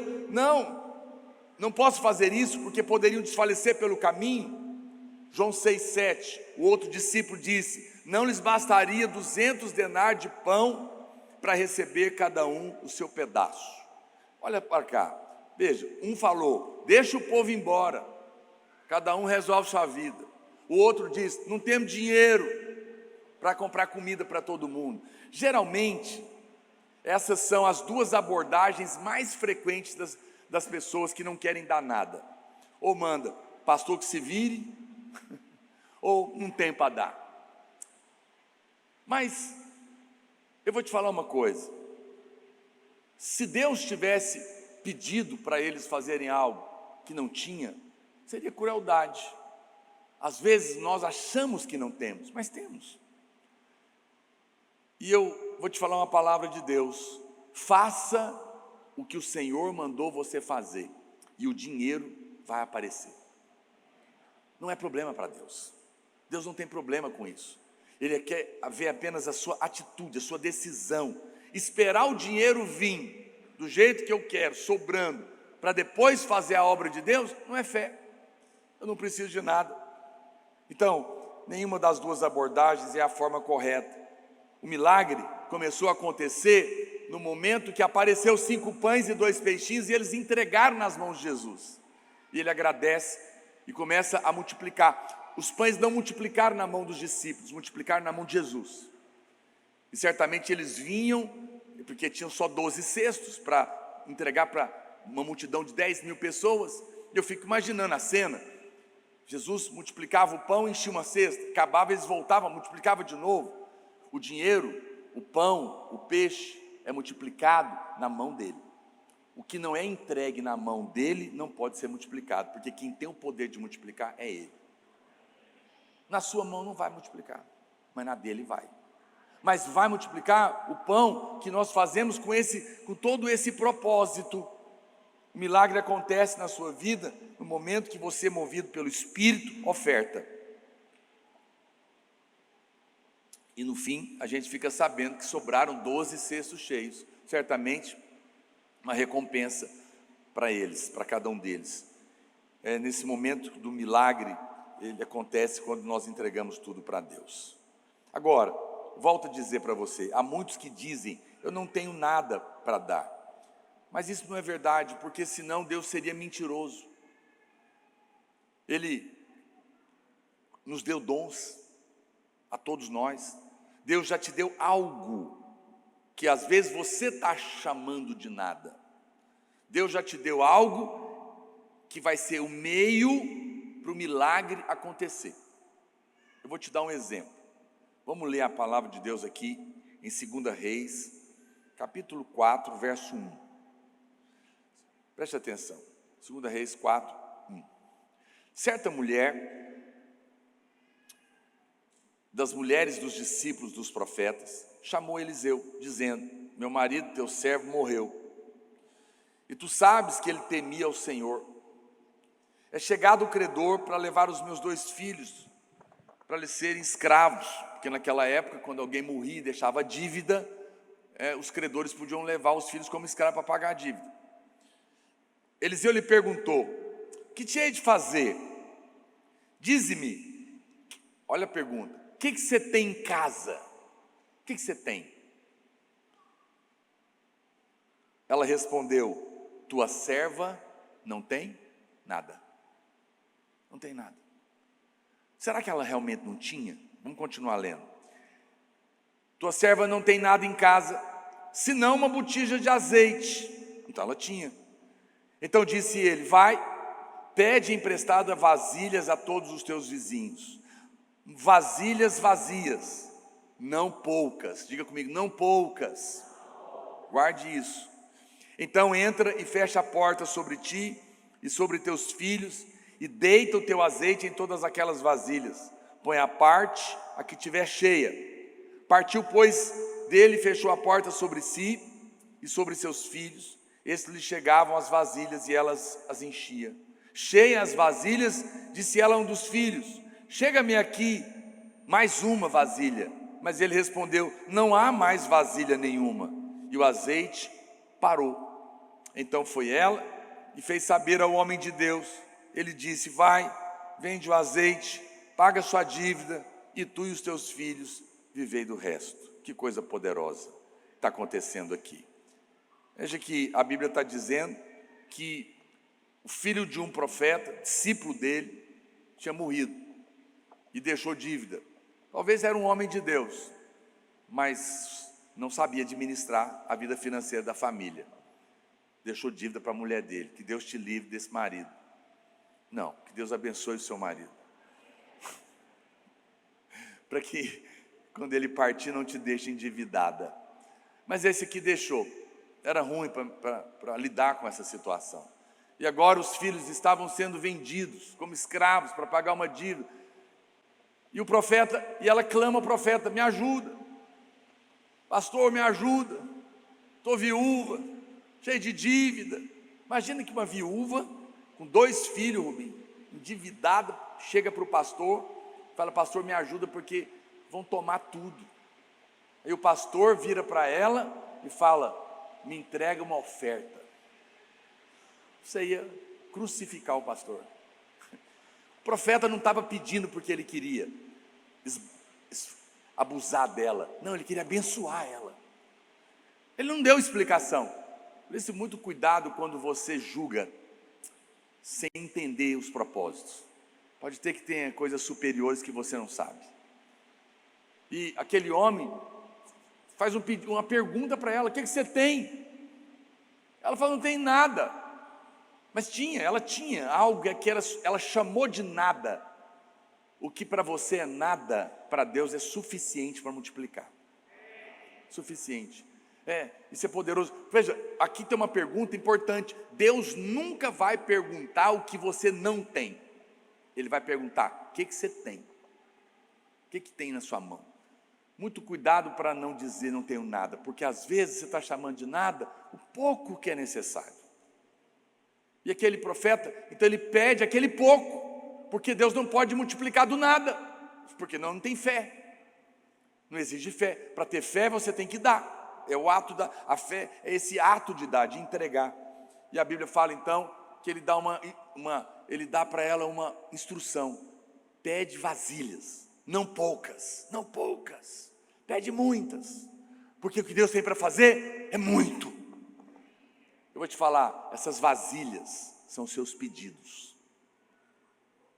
não posso fazer isso, porque poderiam desfalecer pelo caminho. João 6:7, o outro discípulo disse: não lhes bastaria 200 denários de pão para receber cada um o seu pedaço. Olha para cá, veja, um falou: deixa o povo embora, cada um resolve sua vida. O outro diz: não temos dinheiro para comprar comida para todo mundo. Geralmente, essas são as duas abordagens mais frequentes das pessoas que não querem dar nada. Ou manda, pastor que se vire, ou não tem para dar. Mas eu vou te falar uma coisa: se Deus tivesse pedido para eles fazerem algo que não tinha, seria crueldade. Às vezes nós achamos que não temos, mas temos. E eu vou te falar uma palavra de Deus: faça o que o Senhor mandou você fazer, e o dinheiro vai aparecer. Não é problema para Deus. Deus não tem problema com isso. Ele quer ver apenas a sua atitude, a sua decisão. Esperar o dinheiro vir do jeito que eu quero, sobrando, para depois fazer a obra de Deus, não é fé. Eu não preciso de nada. Então, nenhuma das duas abordagens é a forma correta. O milagre começou a acontecer no momento que apareceu 5 pães e 2 peixinhos, e eles entregaram nas mãos de Jesus. E ele agradece e começa a multiplicar. Os pães não multiplicaram na mão dos discípulos, multiplicaram na mão de Jesus. E certamente eles vinham, porque tinham só 12 cestos para entregar para uma multidão de 10.000 pessoas. E eu fico imaginando a cena. Jesus multiplicava o pão, enchia uma cesta, acabava, eles voltavam, multiplicava de novo. O dinheiro, o pão, o peixe é multiplicado na mão dele. O que não é entregue na mão dele não pode ser multiplicado, porque quem tem o poder de multiplicar é ele. Na sua mão não vai multiplicar, mas na dele vai. Mas vai multiplicar o pão que nós fazemos com todo esse propósito. O milagre acontece na sua vida no momento que você, movido pelo Espírito, oferta. E no fim, a gente fica sabendo que sobraram 12 cestos cheios. Certamente, uma recompensa para eles, para cada um deles. Nesse momento do milagre, ele acontece quando nós entregamos tudo para Deus. Agora, volto a dizer para você, há muitos que dizem: eu não tenho nada para dar. Mas isso não é verdade, porque senão Deus seria mentiroso. Ele nos deu dons, a todos nós. Deus já te deu algo que às vezes você está chamando de nada. Deus já te deu algo que vai ser o meio para o milagre acontecer. Eu vou te dar um exemplo. Vamos ler a palavra de Deus aqui em 2 Reis, capítulo 4, verso 1. Preste atenção. 2 Reis 4, 1. Certa mulher, das mulheres dos discípulos dos profetas, chamou Eliseu, dizendo: meu marido, teu servo, morreu, e tu sabes que ele temia ao Senhor. É chegado o credor para levar os meus 2 filhos, para lhes serem escravos, porque naquela época, quando alguém morria e deixava dívida, os credores podiam levar os filhos como escravos para pagar a dívida. Eliseu lhe perguntou: que te hei de fazer? Dize-me. Olha a pergunta: o que você tem em casa? O que você tem? Ela respondeu: tua serva não tem nada. Não tem nada. Será que ela realmente não tinha? Vamos continuar lendo. Tua serva não tem nada em casa, senão uma botija de azeite. Então ela tinha. Então disse ele: vai, pede emprestado vasilhas a todos os teus vizinhos. Vasilhas vazias, não poucas. Diga comigo: não poucas. Guarde isso. Então entra e fecha a porta sobre ti e sobre teus filhos, e deita o teu azeite em todas aquelas vasilhas. Põe à parte a que tiver cheia. Partiu, pois, dele, fechou a porta sobre si e sobre seus filhos, Estes lhe chegavam as vasilhas e elas as enchia. Cheias as vasilhas, disse ela a um dos filhos: chega-me aqui mais uma vasilha. Mas ele respondeu: não há mais vasilha nenhuma. E o azeite parou. Então foi ela e fez saber ao homem de Deus. Ele disse: vai, vende o azeite, paga sua dívida, e tu e os teus filhos vivei do resto. Que coisa poderosa está acontecendo aqui. Veja que a Bíblia está dizendo que o filho de um profeta, discípulo dele, tinha morrido e deixou dívida. Talvez era um homem de Deus, mas não sabia administrar a vida financeira da família. Deixou dívida para a mulher dele. Que Deus te livre desse marido. Não, que Deus abençoe o seu marido. Para que quando ele partir não te deixe endividada. Mas esse aqui deixou. Era ruim para lidar com essa situação. E agora os filhos estavam sendo vendidos como escravos para pagar uma dívida. E o profeta, e ela clama ao profeta: me ajuda, pastor, me ajuda, estou viúva, cheia de dívida. Imagina que uma viúva com 2 filhos, Rubinho, endividada, chega para o pastor, fala: pastor, me ajuda porque vão tomar tudo. Aí o pastor vira para ela e fala: me entrega uma oferta. Você ia crucificar o pastor. O profeta não estava pedindo porque ele queria abusar dela. Não, ele queria abençoar ela. Ele não deu explicação. Por isso, muito cuidado quando você julga sem entender os propósitos. Pode ter que tenha coisas superiores que você não sabe. E aquele homem faz uma pergunta para ela: o que você tem? Ela fala: não tem nada. Mas ela tinha algo que ela chamou de nada. O que para você é nada, para Deus é suficiente para multiplicar. Suficiente. Isso é poderoso. Veja, aqui tem uma pergunta importante. Deus nunca vai perguntar o que você não tem. Ele vai perguntar: o que você tem? O que tem na sua mão? Muito cuidado para não dizer não tenho nada, porque às vezes você está chamando de nada o pouco que é necessário. E aquele profeta, então ele pede aquele pouco, porque Deus não pode multiplicar do nada, porque não tem fé, não exige fé. Para ter fé você tem que dar, a fé é esse ato de dar, de entregar. E a Bíblia fala então que ele dá para ela uma instrução: pede vasilhas, não poucas, pede muitas, porque o que Deus tem para fazer é muito. Eu vou te falar, essas vasilhas são seus pedidos.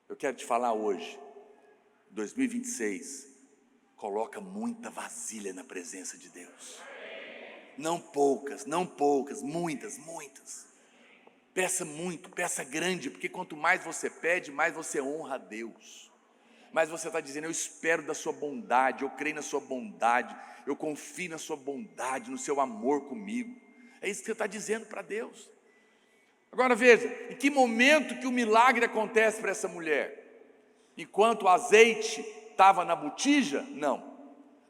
Eu quero te falar hoje, 2026, coloca muita vasilha na presença de Deus. Não poucas, muitas. Peça muito, peça grande, porque quanto mais você pede, mais você honra a Deus. Mas você está dizendo: eu espero da sua bondade, eu creio na sua bondade, eu confio na sua bondade, no seu amor comigo. É isso que você está dizendo para Deus. Agora veja, em que momento que o milagre acontece para essa mulher? Enquanto o azeite estava na botija? Não.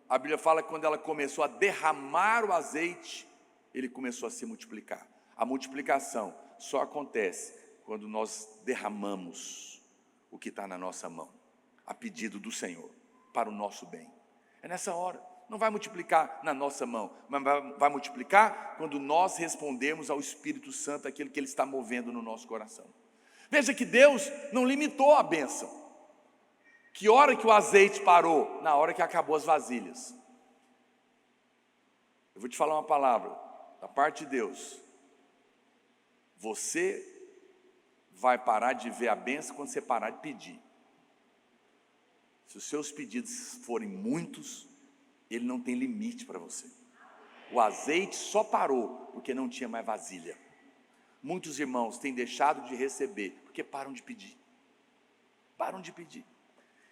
A Bíblia fala que quando ela começou a derramar o azeite, ele começou a se multiplicar. A multiplicação só acontece quando nós derramamos o que está na nossa mão, a pedido do Senhor, para o nosso bem. É nessa hora. Não vai multiplicar na nossa mão, mas vai multiplicar quando nós respondemos ao Espírito Santo aquilo que Ele está movendo no nosso coração. Veja que Deus não limitou a bênção. Que hora que o azeite parou? Na hora que acabou as vasilhas. Eu vou te falar uma palavra da parte de Deus. Você vai parar de ver a bênção quando você parar de pedir. Se os seus pedidos forem muitos, Ele não tem limite para você. O azeite só parou porque não tinha mais vasilha. Muitos irmãos têm deixado de receber porque param de pedir.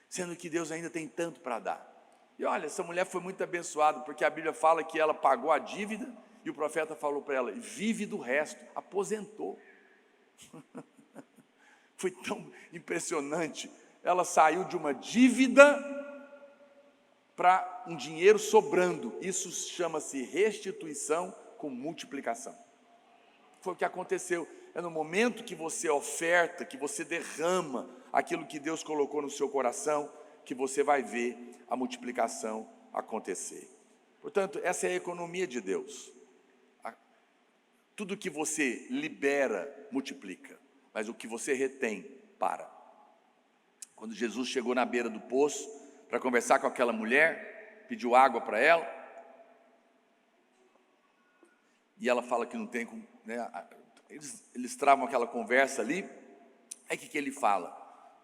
Sendo que Deus ainda tem tanto para dar. E olha, essa mulher foi muito abençoada, porque a Bíblia fala que ela pagou a dívida e o profeta falou para ela: vive do resto, aposentou. Foi tão impressionante. Ela saiu de uma dívida para um dinheiro sobrando. Isso chama-se restituição com multiplicação. Foi o que aconteceu. É no momento que você oferta, que você derrama aquilo que Deus colocou no seu coração, que você vai ver a multiplicação acontecer. Portanto, essa é a economia de Deus. Tudo que você libera, multiplica, mas o que você retém, para. Quando Jesus chegou na beira do poço para conversar com aquela mulher, pediu água para ela, e ela fala que não tem, né? Eles travam aquela conversa ali. Aí o que ele fala?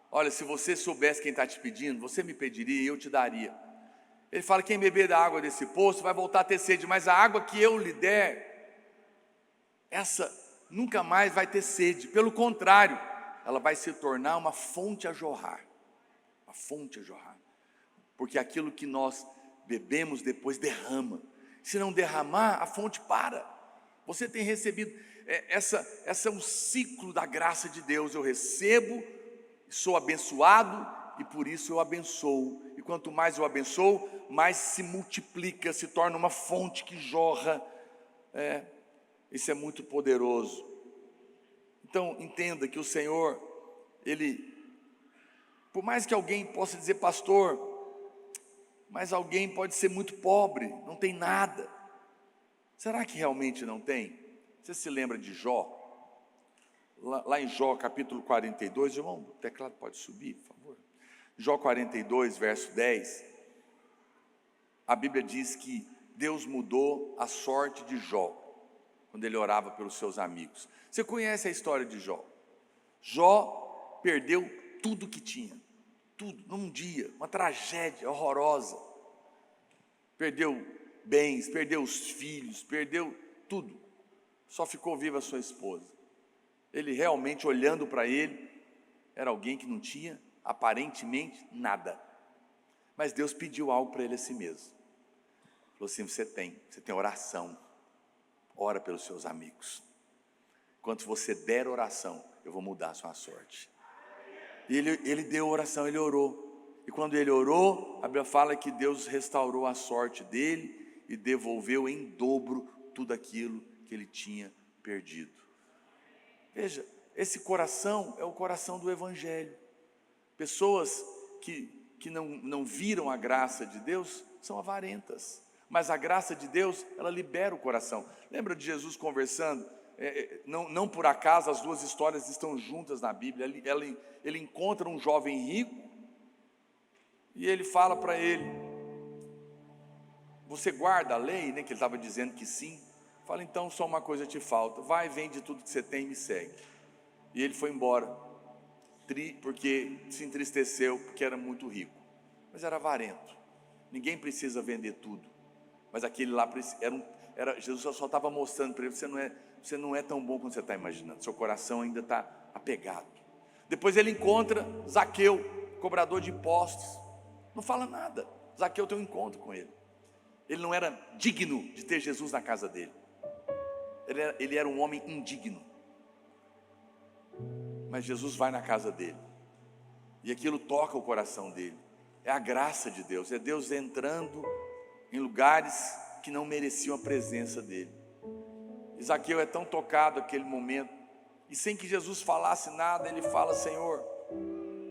Olha, se você soubesse quem está te pedindo, você me pediria e eu te daria. Ele fala, quem beber da água desse poço vai voltar a ter sede, mas a água que eu lhe der, essa nunca mais vai ter sede. Pelo contrário, ela vai se tornar uma fonte a jorrar. Uma fonte a jorrar. Porque aquilo que nós bebemos depois derrama. Se não derramar, a fonte para. Você tem recebido, essa é um ciclo da graça de Deus. Eu recebo, sou abençoado e por isso eu abençoo. E quanto mais eu abençoo, mais se multiplica, se torna uma fonte que jorra. Isso é muito poderoso. Então entenda que o Senhor, por mais que alguém possa dizer, pastor, mas alguém pode ser muito pobre, não tem nada. Será que realmente não tem? Você se lembra de Jó? Lá em Jó capítulo 42, irmão, o teclado pode subir, por favor. Jó 42, verso 10, a Bíblia diz que Deus mudou a sorte de Jó, quando ele orava pelos seus amigos. Você conhece a história de Jó? Jó perdeu tudo que tinha, tudo, num dia, uma tragédia horrorosa. Perdeu bens, perdeu os filhos, perdeu tudo. Só ficou viva a sua esposa. Ele realmente, olhando para ele, era alguém que não tinha aparentemente nada. Mas Deus pediu algo para ele a si mesmo. Falou assim, você tem oração. Ora pelos seus amigos. Enquanto você der oração, eu vou mudar a sua sorte. E ele deu oração, ele orou. E quando ele orou, a Bíblia fala que Deus restaurou a sorte dele e devolveu em dobro tudo aquilo que ele tinha perdido. Veja, esse coração é o coração do Evangelho. Pessoas que não viram a graça de Deus são avarentas. Mas a graça de Deus, ela libera o coração. Lembra de Jesus conversando? Não por acaso as duas histórias estão juntas na Bíblia. Ele encontra um jovem rico e ele fala para ele, você guarda a lei, né? Que ele estava dizendo que sim. Fala, então só uma coisa te falta, vai, vende tudo que você tem e me segue. E ele foi embora, porque se entristeceu, porque era muito rico, mas era avarento. Ninguém precisa vender tudo, mas aquele lá Jesus só estava mostrando para ele, você não é tão bom quanto você está imaginando, seu coração ainda está apegado. Depois ele encontra Zaqueu, cobrador de impostos, não fala nada. Zaqueu tem um encontro com ele. Ele não era digno de ter Jesus na casa dele. Ele era um homem indigno. Mas Jesus vai na casa dele. E aquilo toca o coração dele. É a graça de Deus. É Deus entrando em lugares que não mereciam a presença dele. E Zaqueu é tão tocado naquele momento. E sem que Jesus falasse nada, ele fala, Senhor,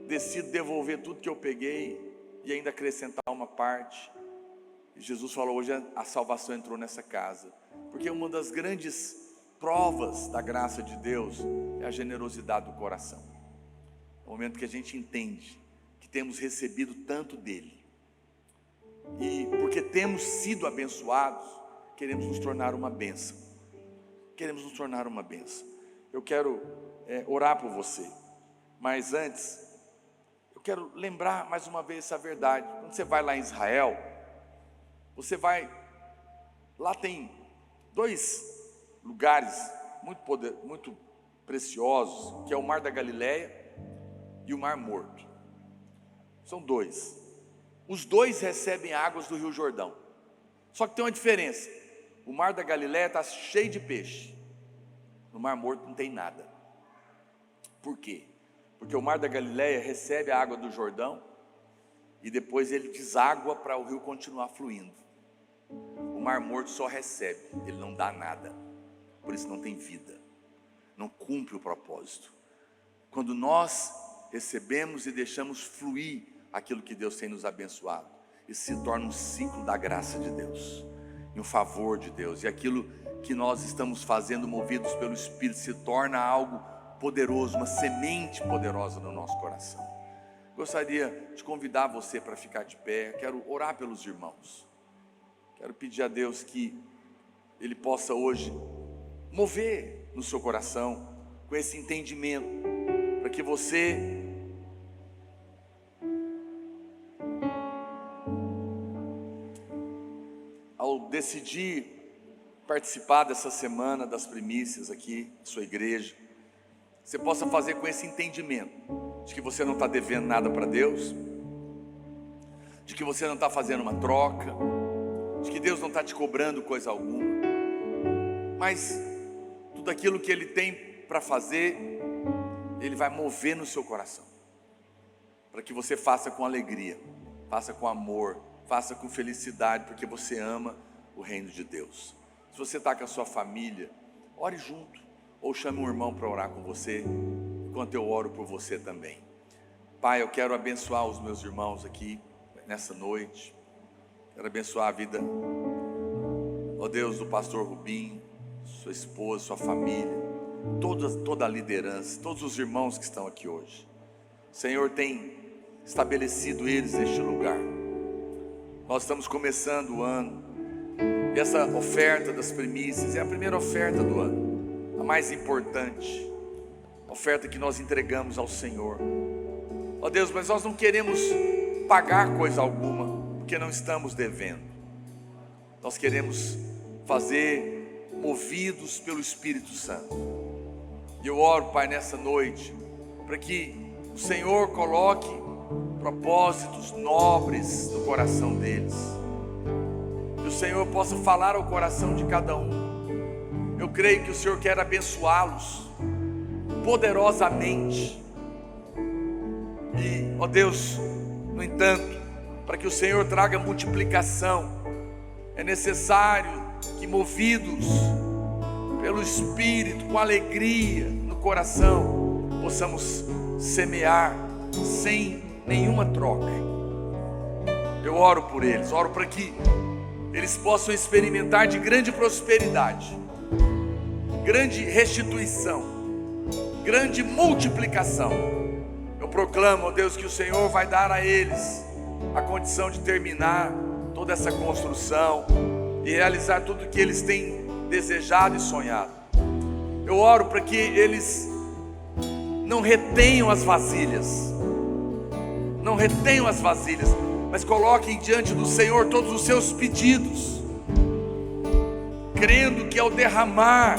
decido devolver tudo que eu peguei e ainda acrescentar uma parte. E Jesus falou, hoje a salvação entrou nessa casa. Porque uma das grandes provas da graça de Deus é a generosidade do coração. É o momento que a gente entende que temos recebido tanto dele. E porque temos sido abençoados, queremos nos tornar uma bênção. Queremos nos tornar uma bênção. Eu quero orar por você. Mas antes, eu quero lembrar mais uma vez essa verdade. Quando você vai lá em Israel, lá tem 2 lugares muito preciosos, que é o Mar da Galileia e o Mar Morto. São 2. Os 2 recebem águas do Rio Jordão. Só que tem uma diferença. O Mar da Galileia está cheio de peixe. No Mar Morto não tem nada. Por quê? Porque o Mar da Galileia recebe a água do Jordão e depois ele deságua para o rio continuar fluindo. O Mar Morto só recebe, ele não dá nada. Por isso não tem vida. não cumpre o propósito. Quando nós recebemos e deixamos fluir aquilo que Deus tem nos abençoado, isso se torna um ciclo da graça de Deus, e um favor de Deus, e aquilo que nós estamos fazendo movidos pelo Espírito se torna algo poderoso, uma semente poderosa no nosso coração. Gostaria de convidar você para ficar de pé. Quero orar pelos irmãos. Quero pedir a Deus que Ele possa hoje mover no seu coração com esse entendimento, para que você ao decidir participar dessa semana das primícias aqui na sua igreja, você possa fazer com esse entendimento de que você não está devendo nada para Deus, de que você não está fazendo uma troca, de que Deus não está te cobrando coisa alguma, mas tudo aquilo que Ele tem para fazer, Ele vai mover no seu coração, para que você faça com alegria, faça com amor, faça com felicidade, porque você ama o reino de Deus. Se você está com a sua família, ore junto, ou chame um irmão para orar com você, enquanto eu oro por você também. Pai, eu quero abençoar os meus irmãos aqui nessa noite. Quero abençoar a vida, ó Deus, do pastor Rubinho, sua esposa, sua família, toda a liderança, todos os irmãos que estão aqui hoje. O Senhor tem estabelecido eles neste lugar. Nós estamos começando o ano, e essa oferta das primícias é a primeira oferta do ano, a mais importante, a oferta que nós entregamos ao Senhor. Ó Deus, mas nós não queremos pagar coisa alguma, porque não estamos devendo. Nós queremos fazer movidos pelo Espírito Santo. E eu oro, Pai, nessa noite, para que o Senhor coloque propósitos nobres no coração deles, que o Senhor possa falar ao coração de cada um. Eu creio que o Senhor quer abençoá-los poderosamente, e, ó Deus, no entanto, para que o Senhor traga multiplicação, é necessário que, movidos pelo Espírito, com alegria no coração, possamos semear sem nenhuma troca. Eu oro por eles, oro para que eles possam experimentar de grande prosperidade, grande restituição, grande multiplicação. Eu proclamo, ó Deus, que o Senhor vai dar a eles a condição de terminar toda essa construção e realizar tudo o que eles têm desejado e sonhado. Eu oro para que eles não retenham as vasilhas, mas coloquem diante do Senhor todos os seus pedidos, crendo que ao derramar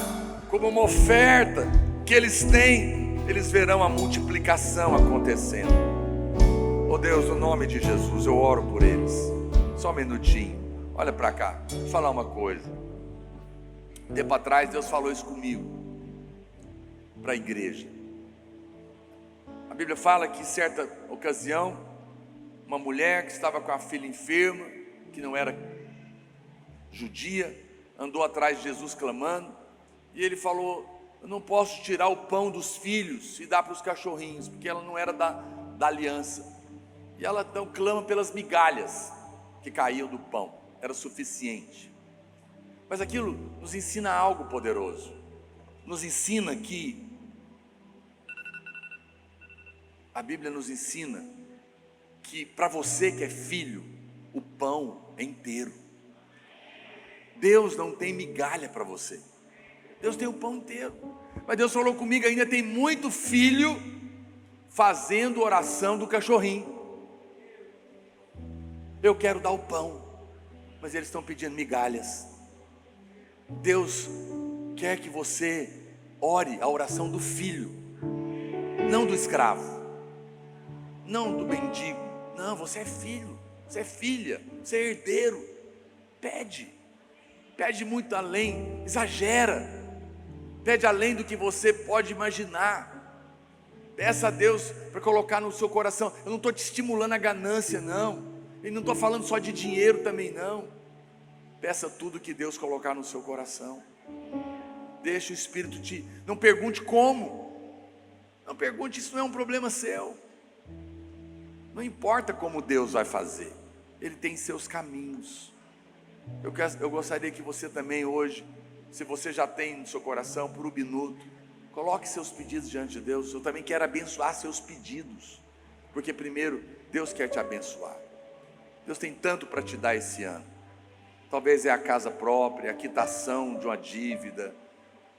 como uma oferta que eles têm, eles verão a multiplicação acontecendo. Oh Deus, no nome de Jesus, eu oro por eles. Só um minutinho, olha para cá, vou falar uma coisa. Tempo atrás Deus falou isso comigo, para a igreja. A Bíblia fala que em certa ocasião, uma mulher que estava com a filha enferma, que não era judia, andou atrás de Jesus clamando, e ele falou: eu não posso tirar o pão dos filhos e dar para os cachorrinhos, porque ela não era da aliança. E ela então clama pelas migalhas que caíam do pão, era suficiente. Mas aquilo nos ensina algo poderoso, nos ensina que a Bíblia nos ensina que para você que é filho, o pão é inteiro. Deus não tem migalha para você, Deus tem o pão inteiro. Mas Deus falou comigo, ainda tem muito filho fazendo oração do cachorrinho. Eu quero dar o pão, mas eles estão pedindo migalhas. Deus quer que você ore a oração do filho, não do escravo, não do mendigo. Não, você é filho, você é filha, você é herdeiro. Pede muito além, exagera, pede além do que você pode imaginar. Peça a Deus para colocar no seu coração. Eu não estou te estimulando a ganância, não. E não estou falando só de dinheiro também, não. Peça tudo que Deus colocar no seu coração. deixa o Espírito não pergunte como, não pergunte, isso não é um problema seu. Não importa como Deus vai fazer, Ele tem seus caminhos. Eu gostaria que você também hoje, se você já tem no seu coração, por um minuto, coloque seus pedidos diante de Deus. Eu também quero abençoar seus pedidos, porque primeiro, Deus quer te abençoar. Deus tem tanto para te dar esse ano. Talvez é a casa própria, é a quitação de uma dívida,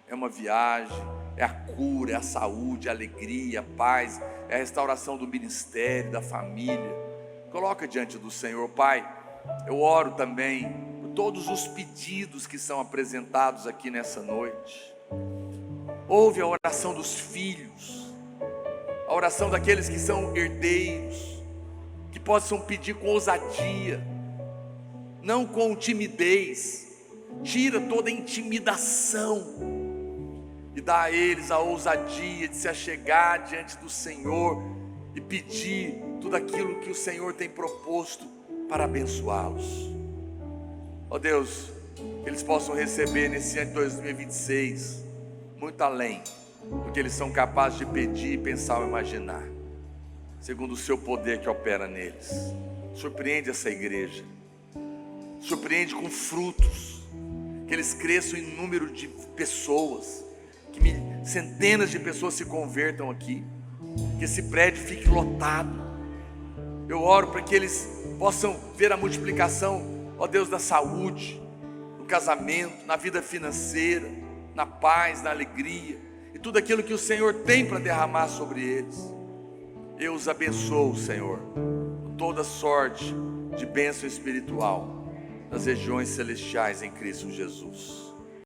é uma viagem, é a cura, é a saúde, a alegria, a paz, é a restauração do ministério, da família. Coloca diante do Senhor. Pai, eu oro também por todos os pedidos que são apresentados aqui nessa noite. Ouve a oração dos filhos, a oração daqueles que são herdeiros, que possam pedir com ousadia, não com timidez. Tira toda a intimidação e dá a eles a ousadia de se achegar diante do Senhor e pedir tudo aquilo que o Senhor tem proposto para abençoá-los. Ó Deus, que eles possam receber nesse ano de 2026 muito além do que eles são capazes de pedir, pensar ou imaginar, segundo o seu poder que opera neles. Surpreende essa igreja, surpreende com frutos, que eles cresçam em número de pessoas, que centenas de pessoas se convertam aqui, que esse prédio fique lotado. Eu oro para que eles possam ver a multiplicação, ó Deus, da saúde, no casamento, na vida financeira, na paz, na alegria, e tudo aquilo que o Senhor tem para derramar sobre eles. Eu os abençoo, Senhor, com toda sorte de bênção espiritual nas regiões celestiais em Cristo Jesus.